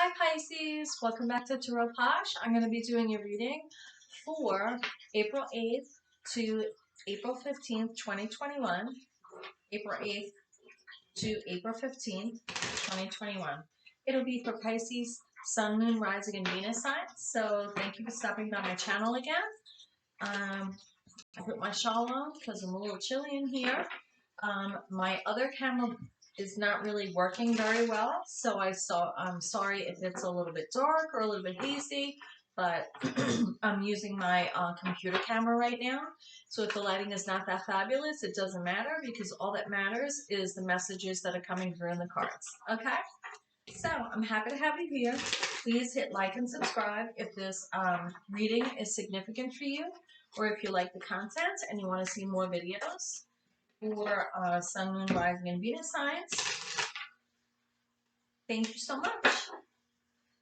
Hi Pisces, welcome back to TAROTPOSH. I'm going to be doing your reading for April 8th to April 15th, 2021. April 8th to April 15th, 2021. It'll be for Pisces, Sun, Moon, Rising, and Venus signs. So thank you for stopping by my channel again. I put my shawl on because I'm a little chilly in here. My other camera is not really working very well, so I'm sorry if it's a little bit dark or a little bit hazy, but I'm using my computer camera right now. So if the lighting is not that fabulous, it doesn't matter because all that matters is the messages that are coming through in the cards. Okay? So I'm happy to have you here. Please hit like and subscribe if this reading is significant for you, or if you like the content and you want to see more videos for Sun, Moon, Rising, and Venus signs. Thank you so much.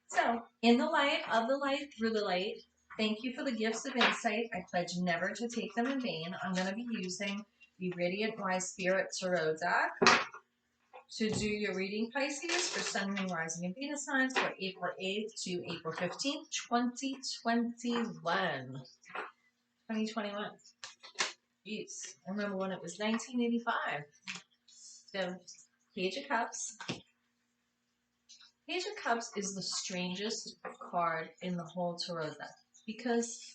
So, in the light, of the light, through the light, thank you for the gifts of insight. I pledge never to take them in vain. I'm going to be using the Radiant Wise Spirit Tarot deck to do your reading, Pisces, for Sun, Moon, Rising, and Venus signs for April 8th to April 15th, 2021. 2021. Jeez, I remember when it was 1985. So, Page of Cups. Page of Cups is the strangest card in the whole tarot deck because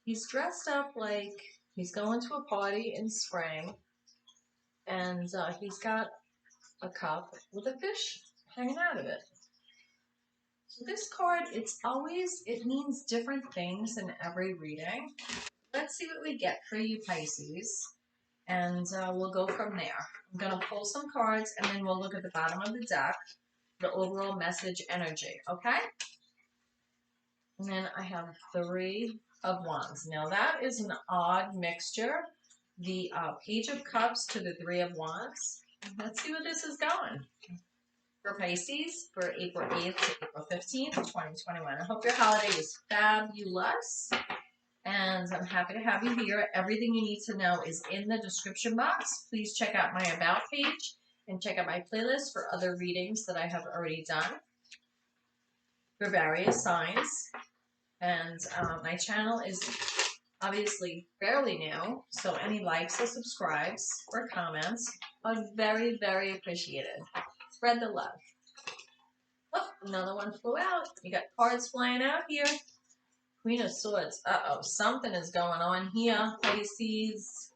he's dressed up like he's going to a party in spring, and he's got a cup with a fish hanging out of it. So this card, it means different things in every reading. Let's see what we get for you, Pisces, and we'll go from there. I'm going to pull some cards, and then we'll look at the bottom of the deck, the overall message energy, okay? And then I have 3 of Wands. Now that is an odd mixture. The Page of Cups to the 3 of Wands. Let's see where this is going. For Pisces, for April 8th to April 15th, 2021. I hope your holiday is fabulous. And I'm happy to have you here. Everything you need to know is in the description box. Please check out my About page and check out my playlist for other readings that I have already done for various signs. And my channel is obviously fairly new, so any likes or subscribes or comments are very, very appreciated. Spread the love. Oh, another one flew out. You got cards flying out here. Queen of Swords. Uh-oh, something is going on here, Pisces.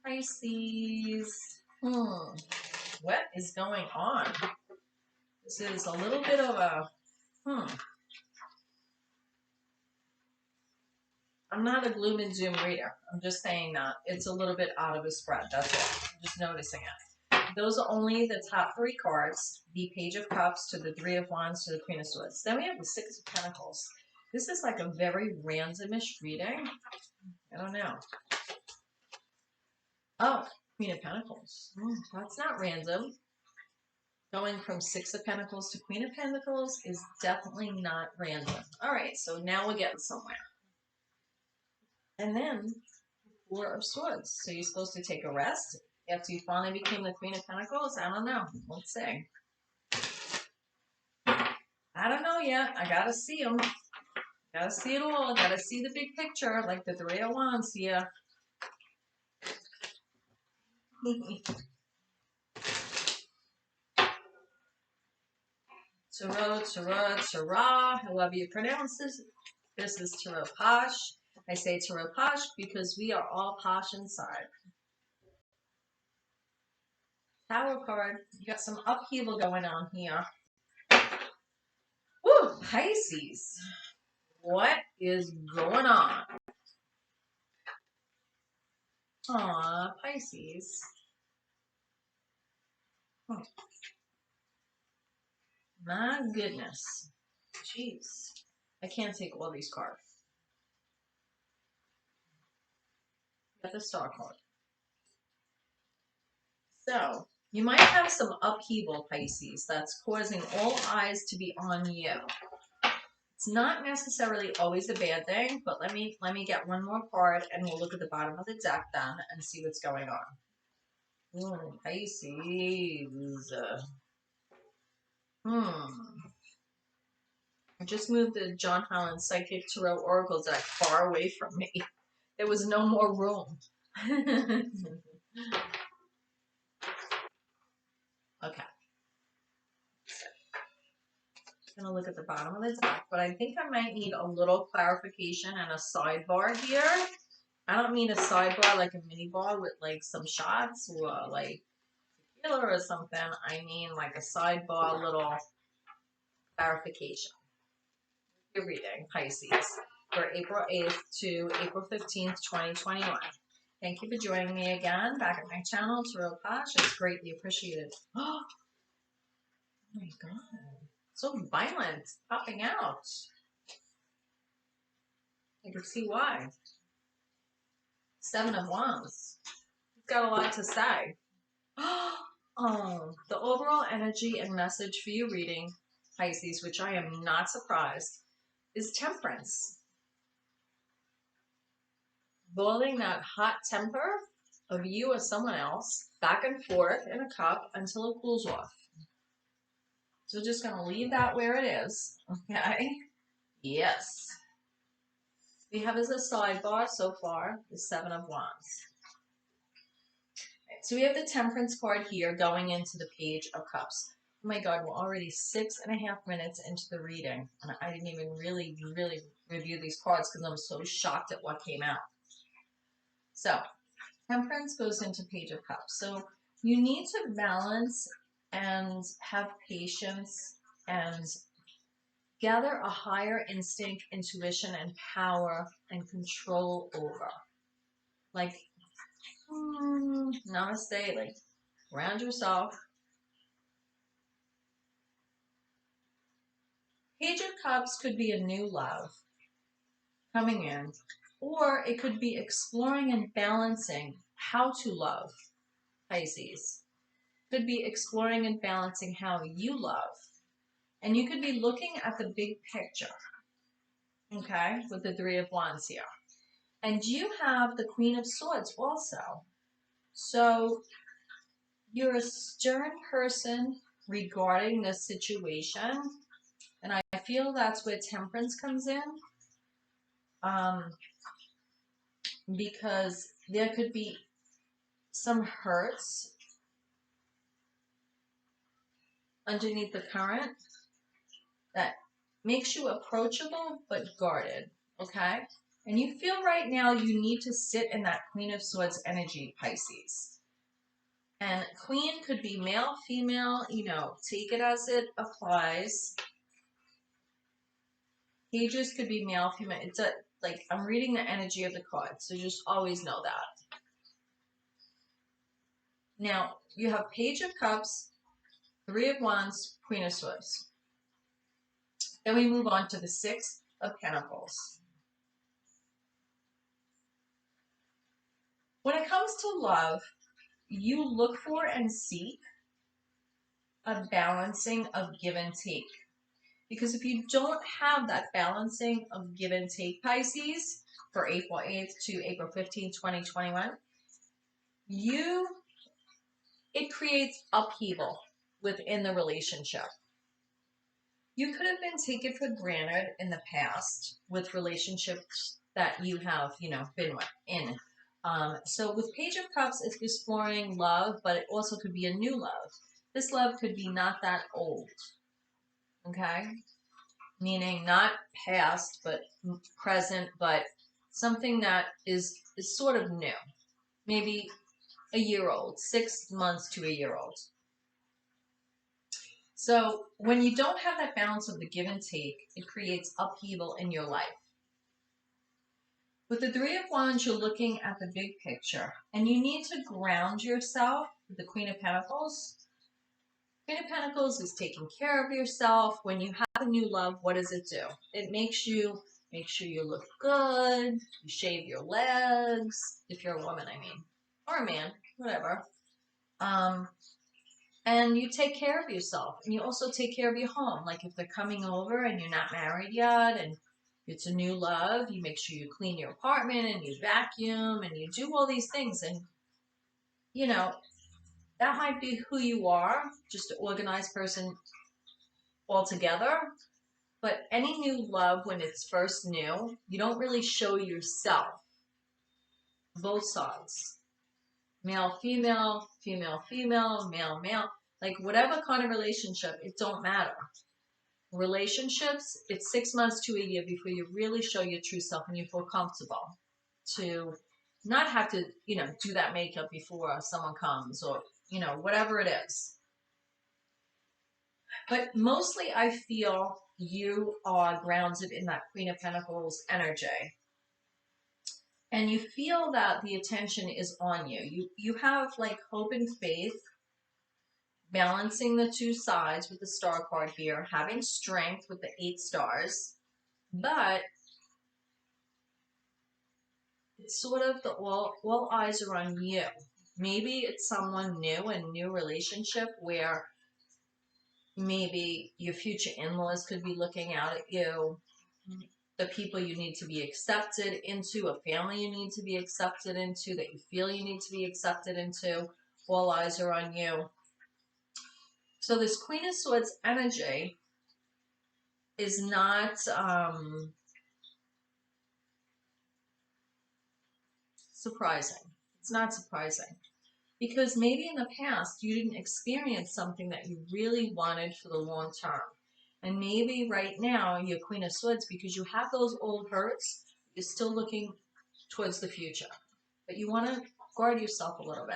Pisces. What is going on? This is a little bit of a, I'm not a gloom and doom reader. I'm just saying that it's a little bit out of a spread. That's all. I'm just noticing it. Those are only the top 3 cards. The Page of Cups to the 3 of Wands to the Queen of Swords. Then we have the 6 of Pentacles. This is like a very randomish reading. I don't know. Oh, Queen of Pentacles. That's not random. Going from 6 of Pentacles to Queen of Pentacles is definitely not random. All right, so now we're getting somewhere. And then 4 of Swords. So you're supposed to take a rest after you finally became the Queen of Pentacles? I don't know. Let's see. I don't know yet. I gotta see them. Gotta see it all. Gotta see the big picture, like the 3 of Wands here. Tarot, tarot, tarot. However you pronounce this. This is TAROTPOSH. I say TAROTPOSH because we are all posh inside. Tower card. You got some upheaval going on here. Woo! Pisces. What is going on? Aw, Pisces. My goodness. Jeez. I can't take all these cards. Got the Star card. So, you might have some upheaval, Pisces, that's causing all eyes to be on you. It's not necessarily always a bad thing, but let me get one more card and we'll look at the bottom of the deck then and see what's going on. Pisces. I just moved the John Holland Psychic Tarot Oracle deck far away from me. There was no more room. Okay. I'm gonna look at the bottom of the deck, but I think I might need a little clarification and a sidebar here. I don't mean a sidebar like a mini bar with like some shots or like tequila or something. I mean like a sidebar little clarification. Your reading, Pisces, for April 8th to April 15th, 2021. Thank you for joining me again back at my channel, TAROTPOSH. It's greatly appreciated. Oh my god. So violent, popping out. I can see why. 7 of Wands. He's got a lot to say. Oh, the overall energy and message for you reading, Pisces, which I am not surprised, is temperance. Boiling that hot temper of you or someone else back and forth in a cup until it cools off. So just going to leave that where it is, okay? Yes. We have as a sidebar so far the 7 of Wands. So we have the Temperance card here going into the Page of Cups. Oh my God, we're already 6.5 minutes into the reading. And I didn't even really review these cards because I was so shocked at what came out. So, Temperance goes into Page of Cups. So you need to balance and have patience and gather a higher instinct, intuition, and power and control over. Like, namaste, like, ground yourself. Page of Cups could be a new love coming in, or it could be exploring and balancing how to love, Pisces. Could be exploring and balancing how you love. And you could be looking at the big picture, okay, with the 3 of Wands here. And you have the Queen of Swords also. So you're a stern person regarding this situation. And I feel that's where Temperance comes in. Because there could be some hurts underneath the current that makes you approachable but guarded, okay? And you feel right now you need to sit in that Queen of Swords energy, Pisces. And Queen could be male, female, you know, take it as it applies. Pages could be male, female. It's a, like, I'm reading the energy of the card, so just always know that. Now, you have Page of Cups, 3 of Wands, Queen of Swords. Then we move on to the 6 of Pentacles. When it comes to love, you look for and seek a balancing of give and take. Because if you don't have that balancing of give and take, Pisces, for April 8th to April 15th, 2021, it creates upheaval within the relationship. You could have been taken for granted in the past with relationships that you have, you know, been in. So with Page of Cups, it's exploring love, but it also could be a new love. This love could be not that old, okay? Meaning not past, but present, but something that is sort of new. Maybe a year old, 6 months to a year old. So when you don't have that balance of the give and take, it creates upheaval in your life. With the 3 of Wands, you're looking at the big picture, and you need to ground yourself with the Queen of Pentacles. Queen of Pentacles is taking care of yourself. When you have a new love, what does it do? It makes you make sure you look good, you shave your legs, if you're a woman, I mean, or a man, whatever. And you take care of yourself, and you also take care of your home. Like if they're coming over and you're not married yet, and it's a new love, you make sure you clean your apartment and you vacuum and you do all these things. And, you know, that might be who you are, just an organized person altogether. But any new love, when it's first new, you don't really show yourself. Both sides. Male, female, female, female, male, male. Like whatever kind of relationship, it don't matter. Relationships, it's 6 months to a year before you really show your true self and you feel comfortable to not have to, do that makeup before someone comes or, whatever it is. But mostly I feel you are grounded in that Queen of Pentacles energy. And you feel that the attention is on you. You have like hope and faith, balancing the two sides with the Star card here, having strength with the 8 stars, but it's sort of the all eyes are on you. Maybe it's someone new, a new relationship where maybe your future in-laws could be looking out at you, the people you need to be accepted into, a family you need to be accepted into, that you feel you need to be accepted into. All eyes are on you. So this Queen of Swords energy is not surprising. It's not surprising. Because maybe in the past you didn't experience something that you really wanted for the long term. And maybe right now you're Queen of Swords because you have those old hurts, you're still looking towards the future. But you want to guard yourself a little bit.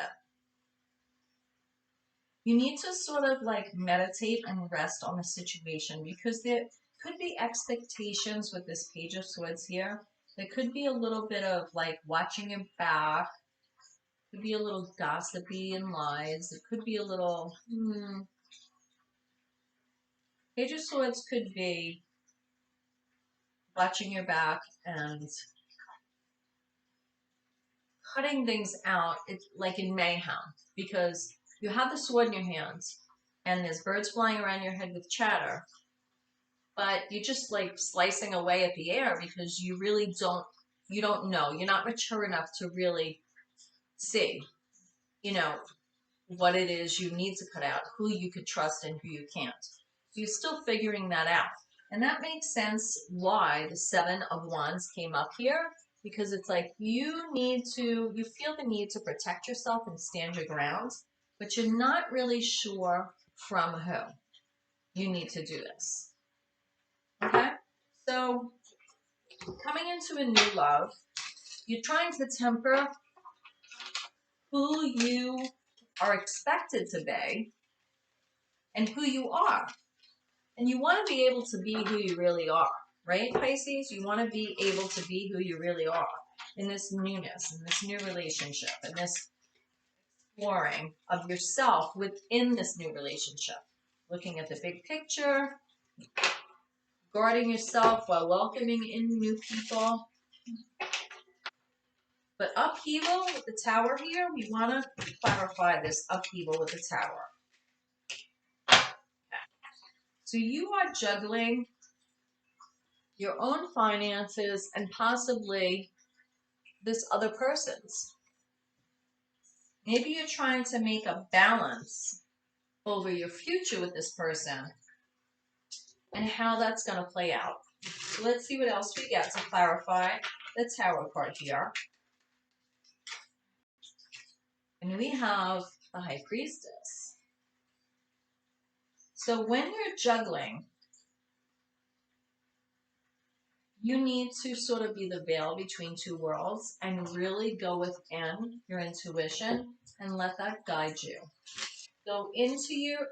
You need to sort of like meditate and rest on the situation because there could be expectations with this Page of Swords here. There could be a little bit of like watching your back. Could be a little gossipy and lies. It could be a little, Page of Swords could be watching your back and cutting things out. It's like in mayhem because you have the sword in your hands and there's birds flying around your head with chatter, but you're just like slicing away at the air because you really you don't know. You're not mature enough to really see, what it is you need to cut out, who you could trust and who you can't. You're still figuring that out. And that makes sense why the 7 of Wands came up here, because it's like you feel the need to protect yourself and stand your ground, but you're not really sure from who you need to do this. Okay? So coming into a new love, you're trying to temper who you are expected to be and who you are. And you want to be able to be who you really are, right, Pisces? You want to be able to be who you really are in this newness, in this new relationship, in this exploring of yourself within this new relationship. Looking at the big picture, guarding yourself while welcoming in new people. But upheaval with the Tower here, we want to clarify this upheaval with the Tower. So you are juggling your own finances and possibly this other person's. Maybe you're trying to make a balance over your future with this person and how that's going to play out. So let's see what else we get to clarify the Tower card here. And we have the High Priestess. So when you're juggling, you need to sort of be the veil between two worlds and really go within your intuition and let that guide you. Go into your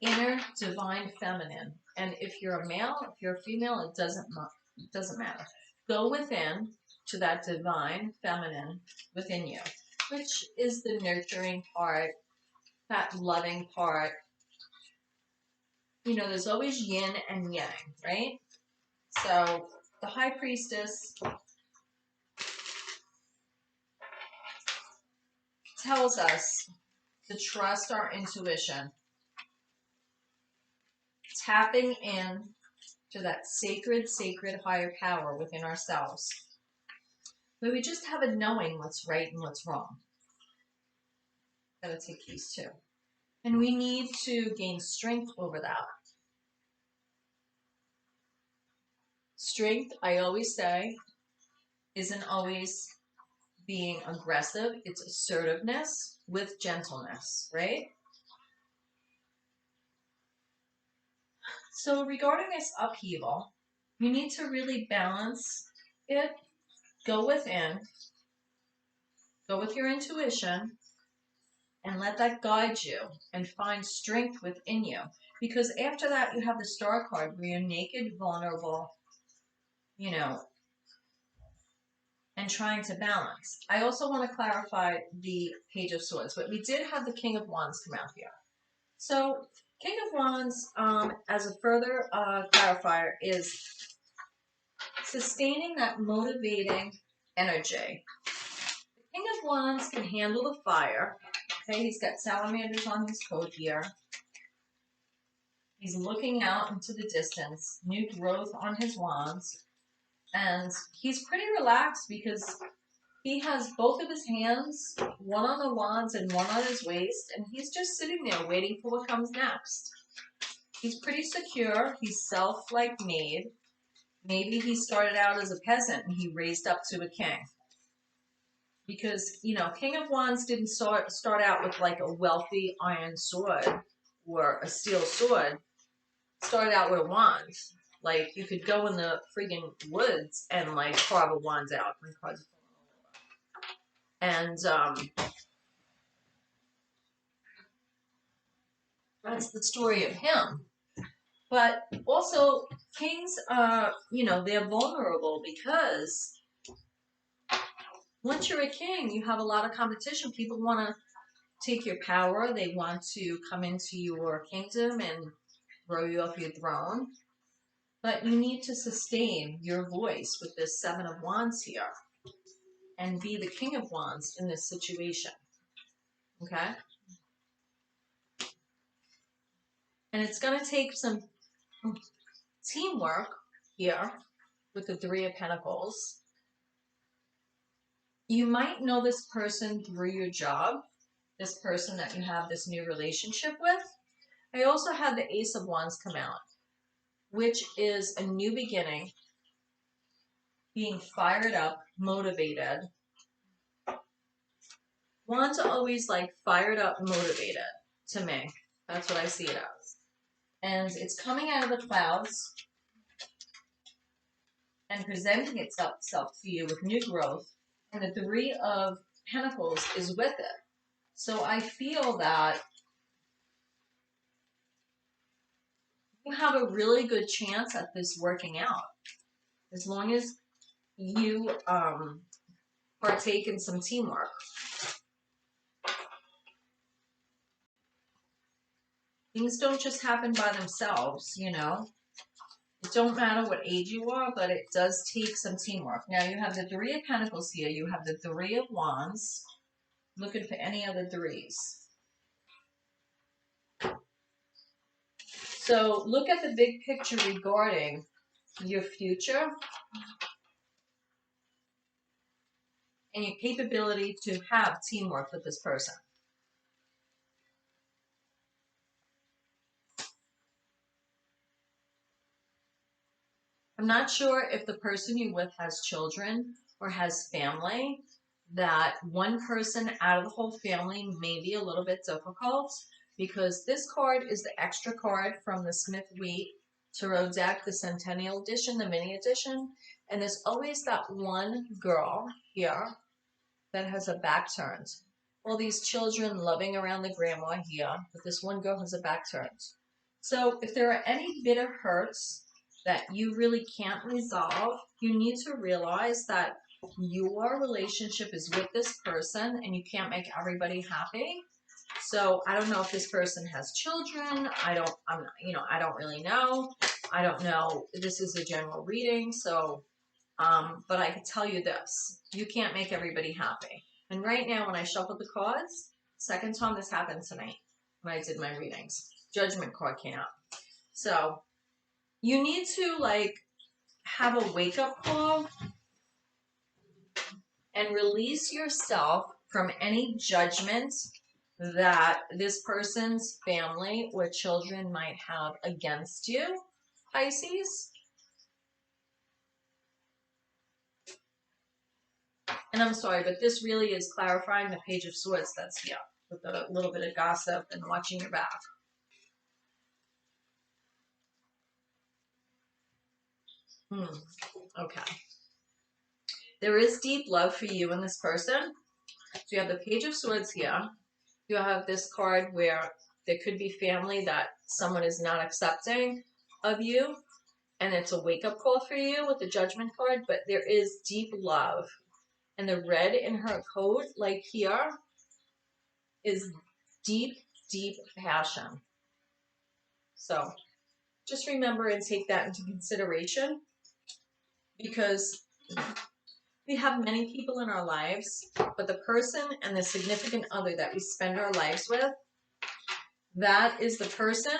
inner divine feminine. And if you're a male, if you're a female, it doesn't matter. Go within to that divine feminine within you, which is the nurturing part, that loving part. There's always yin and yang, right? So the High Priestess tells us to trust our intuition, tapping in to that sacred higher power within ourselves, where we just have a knowing what's right and what's wrong. Gotta take these too. And we need to gain strength over that. Strength, I always say, isn't always being aggressive. It's assertiveness with gentleness, right? So regarding this upheaval, you need to really balance it. Go within, go with your intuition, and let that guide you and find strength within you. Because after that, you have the Star card where you're naked, vulnerable, you know, and trying to balance. I also want to clarify the Page of Swords, but we did have the King of Wands come out here. So King of Wands, as a further clarifier, is sustaining that motivating energy. The King of Wands can handle the fire. Okay, he's got salamanders on his coat here. He's looking out into the distance, new growth on his wands, and he's pretty relaxed because he has both of his hands, one on the wands and one on his waist, and he's just sitting there waiting for what comes next. He's pretty secure. He's self-made. Maybe he started out as a peasant and he raised up to a king. Because, you know, King of Wands didn't start out with like a wealthy iron sword or a steel sword. Started out with a wand. Like, you could go in the friggin' woods and, like, carve a wand out. My cards are falling over. And, that's the story of him. But also, kings, you know, they're vulnerable because once you're a king, you have a lot of competition. People want to take your power. They want to come into your kingdom and throw you off your throne. But you need to sustain your voice with this Seven of Wands here and be the King of Wands in this situation. Okay? And it's going to take some teamwork here with the Three of Pentacles. You might know this person through your job, this person that you have this new relationship with. I also had the Ace of Wands come out, which is a new beginning, being fired up, motivated. Wands are always like fired up, motivated to me. That's what I see it as. And it's coming out of the clouds and presenting itself to you with new growth. And the Three of Pentacles is with it. So I feel that you have a really good chance at this working out. As long as you partake in some teamwork. Things don't just happen by themselves, you know. It don't matter what age you are, but it does take some teamwork. Now you have the Three of Pentacles here. You have the Three of Wands. Looking for any other threes. So look at the big picture regarding your future and your capability to have teamwork with this person. I'm not sure if the person you're with has children or has family. That one person out of the whole family may be a little bit difficult because this card is the extra card from the Smith-Wheat Tarot deck, the Centennial Edition, the Mini Edition. And there's always that one girl here that has a back turned. All these children loving around the grandma here, but this one girl has a back turned. So if there are any bitter hurts that you really can't resolve, you need to realize that your relationship is with this person and you can't make everybody happy. So I don't know if this person has children. I don't really know. I don't know. This is a general reading. So, but I can tell you this, you can't make everybody happy. And right now when I shuffled the cards, second time this happened tonight when I did my readings, Judgment card came out. So you need to have a wake-up call and release yourself from any judgment that this person's family or children might have against you, Pisces. And I'm sorry, but this really is clarifying the Page of Swords that's here, with a little bit of gossip and watching your back. Okay. There is deep love for you and this person. So you have the Page of Swords here. You have this card where there could be family that someone is not accepting of you, and it's a wake-up call for you with the Judgment card, but there is deep love. And the red in her coat, like here, is deep, deep passion. So just remember and take that into consideration, because we have many people in our lives, but the person and the significant other that we spend our lives with, that is the person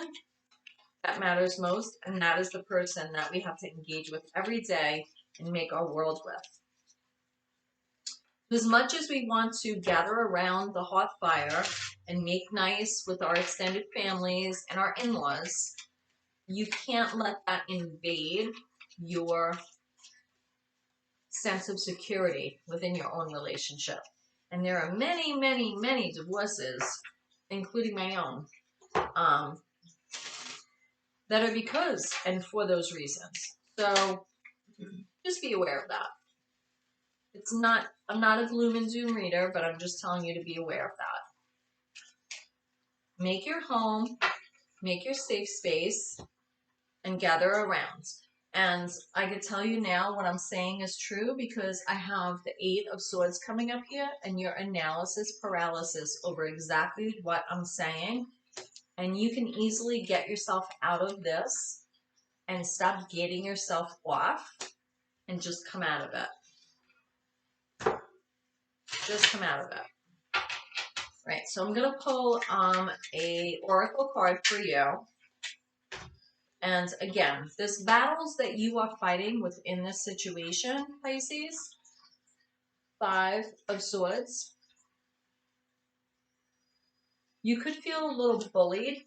that matters most, and that is the person that we have to engage with every day and make our world with. As much as we want to gather around the hot fire and make nice with our extended families and our in-laws, you can't let that invade your sense of security within your own relationship. And there are many, many, many divorces, including my own, that are because and for those reasons. So just be aware of that. It's not, I'm not a gloom and doom reader, but I'm just telling you to be aware of that. Make your home, make your safe space, and gather around. And I can tell you now what I'm saying is true, because I have the 8 of Swords coming up here, and your analysis paralysis over exactly what I'm saying. And you can easily get yourself out of this and stop getting yourself off and just come out of it. Just come out of it. Right, so I'm going to pull a oracle card for you. And again, there's battles that you are fighting within this situation, Pisces. 5 of Swords. You could feel a little bullied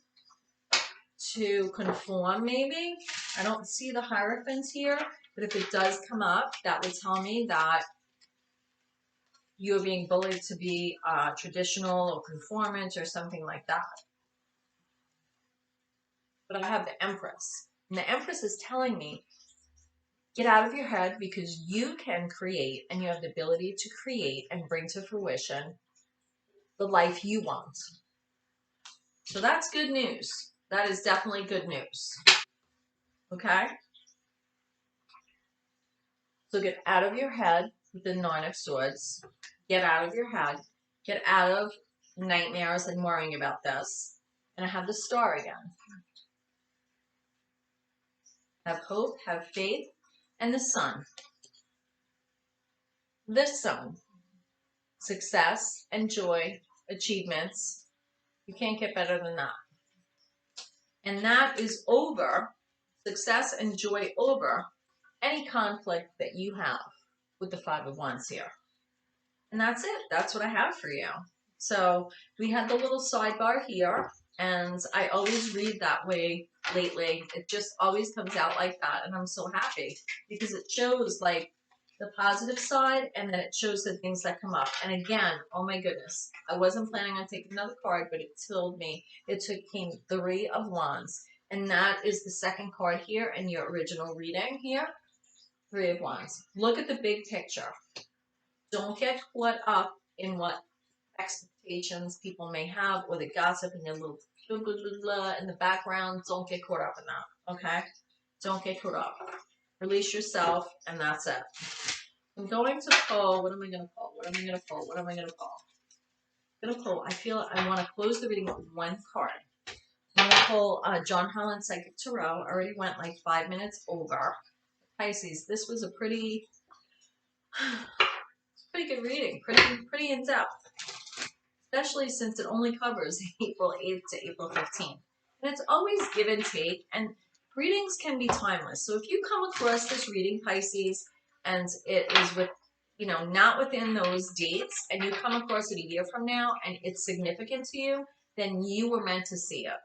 to conform, maybe. I don't see the Hierophant here, but if it does come up, that would tell me that you're being bullied to be traditional or conformant or something like that. But I have the Empress. And the Empress is telling me, get out of your head, because you can create, and you have the ability to create and bring to fruition the life you want. So that's good news. That is definitely good news. Okay? So get out of your head with the 9 of Swords. Get out of your head. Get out of nightmares and worrying about this. And I have the Star again. Have hope, have faith, and the Sun. This Sun. Success and joy, achievements. You can't get better than that. And that is over, success and joy over any conflict that you have with the 5 of Wands here. And that's it. That's what I have for you. So we had the little sidebar here, and I always read that way lately. It just always comes out like that, and I'm so happy, because it shows like the positive side, and then it shows the things that come up. And again, oh my goodness, I wasn't planning on taking another card, but it told me, came 3 of Wands, and that is the second card here in your original reading here. 3 of Wands. Look at the big picture. Don't get caught up in what expectations people may have, or the gossip and your little blah, blah, blah, blah in the background. Don't get caught up in that, okay? Don't get caught up. Release yourself, and that's it. I'm going to pull. What am I going to pull? What am I going to pull? What am I going to pull? I'm going to pull. I feel I want to close the reading with one card. I'm going to pull John Holland Psychic Tarot. I already went like 5 minutes over. Pisces, this was a pretty good reading. Pretty in-depth. Especially since it only covers April 8th to April 15th. And it's always give and take, and readings can be timeless. So if you come across this reading, Pisces, and it is with, not within those dates, and you come across it a year from now, and it's significant to you, then you were meant to see it,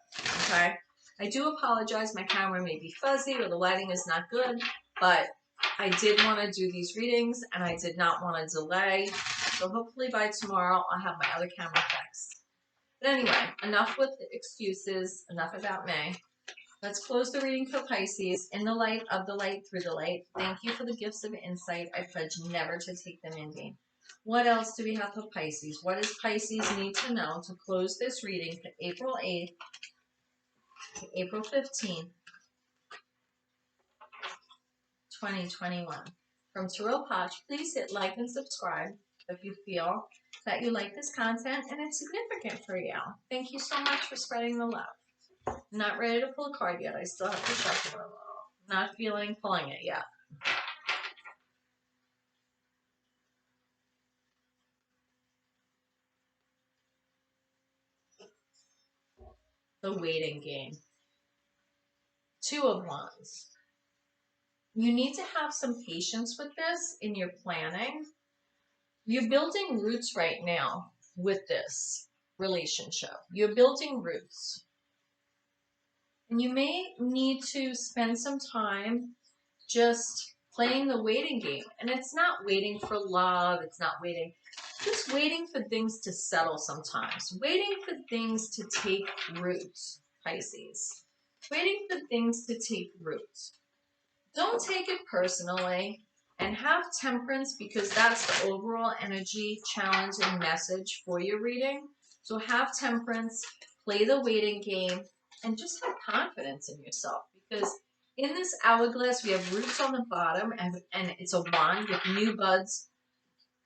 okay? I do apologize. My camera may be fuzzy, or the lighting is not good, but I did want to do these readings and I did not want to delay. So hopefully by tomorrow I'll have my other camera fixed. But anyway, enough with the excuses, enough about me. Let's close the reading for Pisces. In the light, of the light, through the light. Thank you for the gifts of insight. I pledge never to take them in vain. What else do we have for Pisces? What does Pisces need to know to close this reading for April 8th to April 15th, 2021? From TAROTPOSH, please hit like and subscribe if you feel that you like this content and it's significant for you. Thank you so much for spreading the love. I'm not ready to pull a card yet. I still have to shuffle it a little. Not feeling pulling it yet. The waiting game. Two of Wands. You need to have some patience with this in your planning. You're building roots right now with this relationship. You're building roots. And you may need to spend some time just playing the waiting game. And it's not waiting for love. It's not waiting. Just waiting for things to settle sometimes. Waiting for things to take roots, Pisces. Waiting for things to take roots. Don't take it personally and have temperance because that's the overall energy, challenge, and message for your reading. So have temperance, play the waiting game, and just have confidence in yourself because in this hourglass, we have roots on the bottom and it's a wand with new buds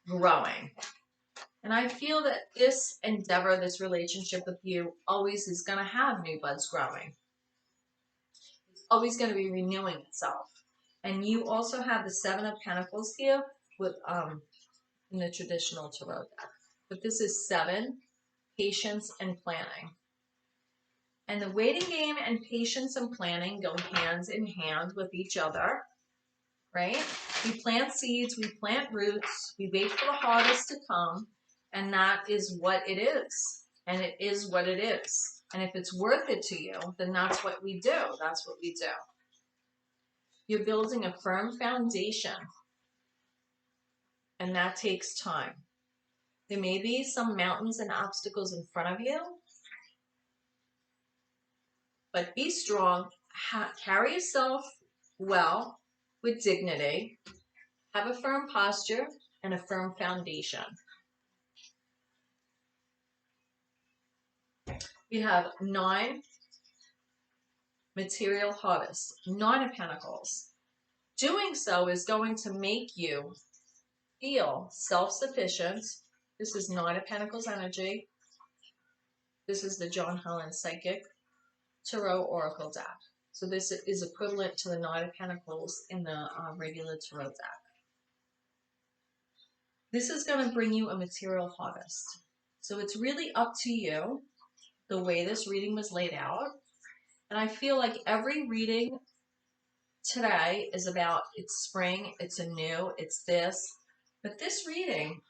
growing. And I feel that this endeavor, this relationship with you always is going to have new buds growing. It's always going to be renewing itself. And you also have the Seven of Pentacles here with in the traditional tarot deck. But this is 7, patience and planning. And the waiting game and patience and planning go hand in hand with each other, right? We plant seeds, we plant roots, we wait for the harvest to come, and that is what it is. And it is what it is. And if it's worth it to you, then that's what we do. That's what we do. You're building a firm foundation, and that takes time. There may be some mountains and obstacles in front of you, but be strong, carry yourself well with dignity, have a firm posture and a firm foundation. We have 9 material harvest, 9 of Pentacles. Doing so is going to make you feel self-sufficient. This is 9 of Pentacles energy. This is the John Helen Psychic Tarot Oracle deck. So this is equivalent to the 9 of Pentacles in the regular Tarot deck. This is going to bring you a material harvest. So it's really up to you the way this reading was laid out. And I feel like every reading today is about it's spring, it's a new, it's this. But this reading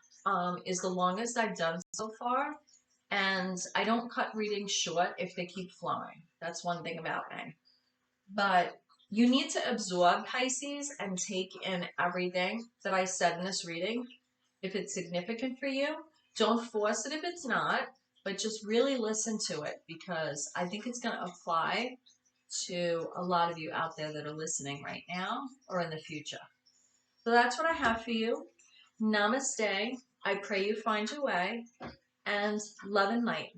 is the longest I've done so far. And I don't cut readings short if they keep flowing. That's one thing about me. But you need to absorb, Pisces, and take in everything that I said in this reading. If it's significant for you, don't force it if it's not, but just really listen to it because I think it's going to apply to a lot of you out there that are listening right now or in the future. So that's what I have for you. Namaste. I pray you find your way, and love and light.